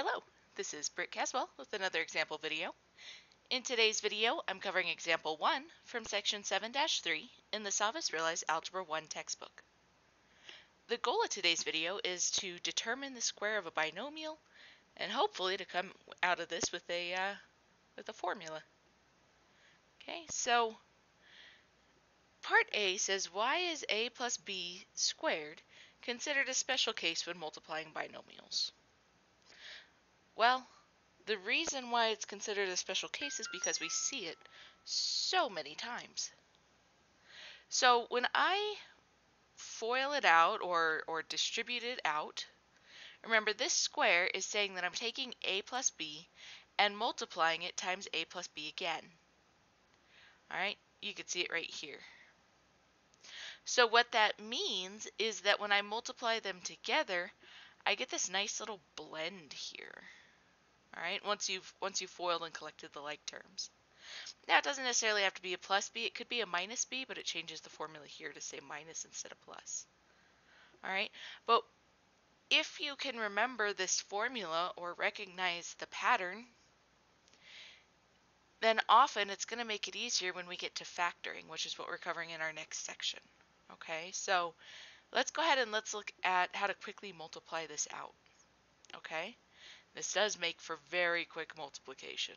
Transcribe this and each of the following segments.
Hello, this is Britt Caswell with another example video. In today's video, I'm covering example 1 from section 7-3 in the SavvasRealize Algebra 1 textbook. The goal of today's video is to determine the square of a binomial and hopefully to come out of this with a formula. Okay, so part A says why is a plus b squared considered a special case when multiplying binomials? Well, the reason why it's considered a special case is because we see it so many times. So when I FOIL it out or distribute it out, remember this square is saying that I'm taking a plus b and multiplying it times a plus b again. Alright, you can see it right here. So what that means is that when I multiply them together, I get this nice little blend here. Alright, once you've FOILed and collected the like terms. Now it doesn't necessarily have to be a plus b, it could be a minus b, but it changes the formula here to say minus instead of plus. Alright, but if you can remember this formula or recognize the pattern, then often it's going to make it easier when we get to factoring, which is what we're covering in our next section. Okay, so let's go ahead and let's look at how to quickly multiply this out. Okay, this does make for very quick multiplication.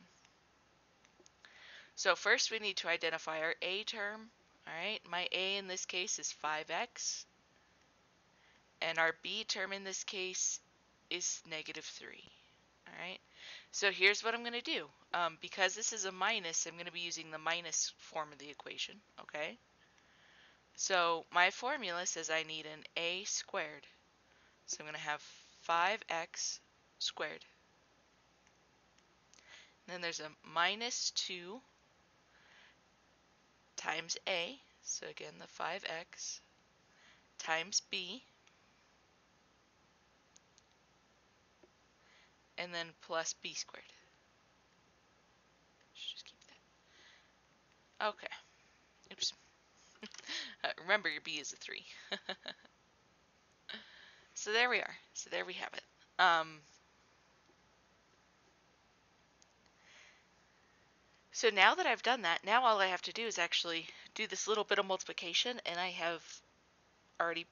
So first we need to identify our a term. Alright, my a in this case is 5x, and our b term in this case is negative 3. Alright, so here's what I'm going to do. Because this is a minus, I'm going to be using the minus form of the equation. Okay, so my formula says I need an a squared. So I'm going to have 5x squared. And then there's a minus 2 times a, so again the 5x, times b, and then plus b squared. Just keep that. Okay. Oops. Remember your b is a 3. So there we are. So there we have it. So now that I've done that, now all I have to do is actually do this little bit of multiplication, and I have already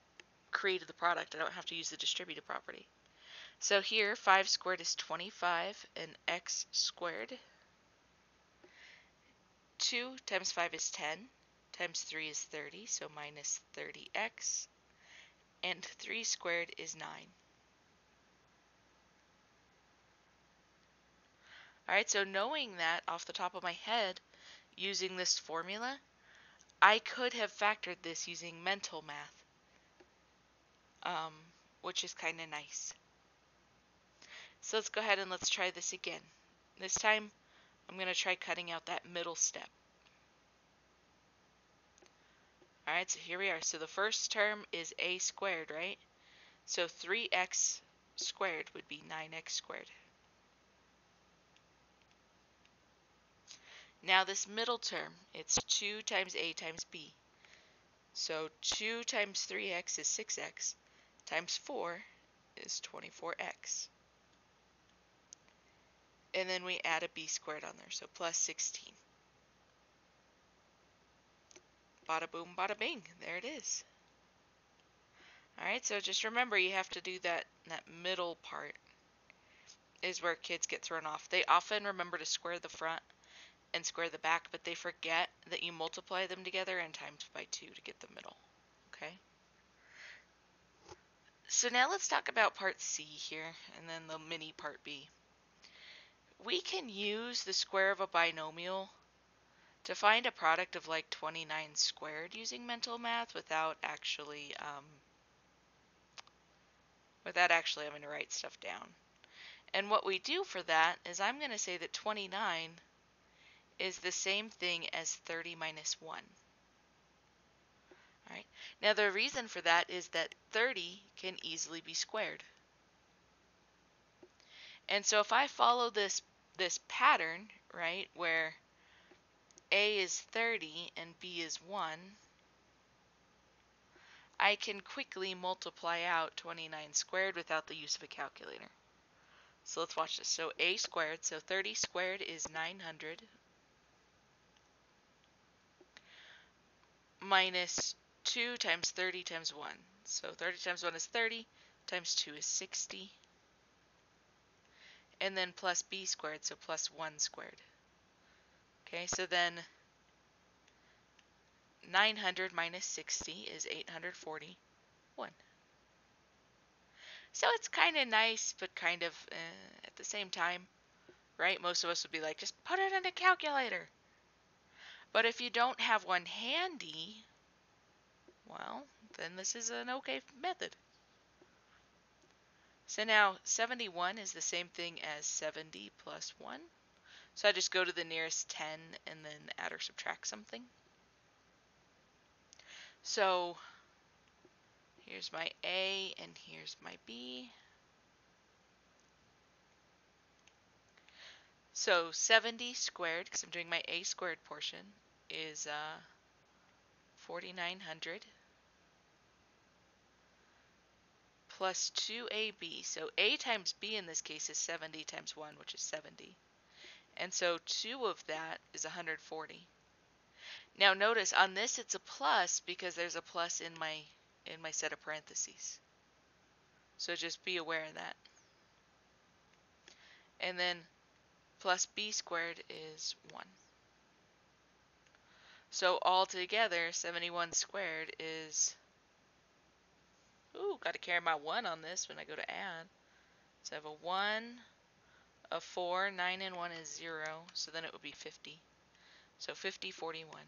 created the product. I don't have to use the distributive property. So here, 5 squared is 25, and x squared. 2 times 5 is 10, times 3 is 30, so minus 30x, and 3 squared is 9. Alright, so knowing that off the top of my head, using this formula, I could have factored this using mental math, which is kind of nice. So let's go ahead and let's try this again. This time, I'm going to try cutting out that middle step. Alright, so here we are. So the first term is a squared, right? So 3x squared would be 9x squared. Now this middle term, it's 2 times a times b. So 2 times 3x is 6x, times 4 is 24x. And then we add a b squared on there, so plus 16. Bada boom, bada bing, there it is. Alright, so just remember you have to do that middle part is where kids get thrown off. They often remember to square the front and square the back, but they forget that you multiply them together and times by 2 to get the middle. Okay? So now let's talk about part C here, and then the mini part B. We can use the square of a binomial to find a product of like 29 squared using mental math without actually having to write stuff down. And what we do for that is I'm going to say that 29 is the same thing as 30 minus 1. Alright. Now the reason for that is that 30 can easily be squared. And so if I follow this pattern, right, where a is 30 and b is 1, I can quickly multiply out 29 squared without the use of a calculator. So let's watch this. So a squared, so 30 squared is 900 minus 2 times 30 times 1. So 30 times 1 is 30, times 2 is 60. And then plus b squared, so plus 1 squared. Okay, so then 900 minus 60 is 841. So it's kind of nice, but kind of at the same time, right? Most of us would be like, just put it in a calculator. But if you don't have one handy, well, then this is an okay method. So now 71 is the same thing as 70 plus 1. So I just go to the nearest 10 and then add or subtract something. So here's my A and here's my B. So 70 squared, because I'm doing my A squared portion, is 4,900 plus 2AB. So A times B in this case is 70 times 1, which is 70. And so 2 of that is 140. Now notice on this it's a plus because there's a plus in my set of parentheses. So just be aware of that. And then plus b squared is 1. So altogether 71 squared is, ooh, got to carry my 1 on this when I go to add. So I have a 1, a 4, 9 and 1 is 0, so then it would be 50. So 5041.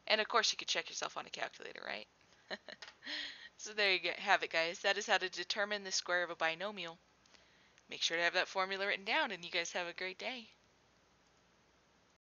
And of course you could check yourself on a calculator, right? So there you have it, guys. That is how to determine the square of a binomial. Make sure to have that formula written down, and you guys have a great day.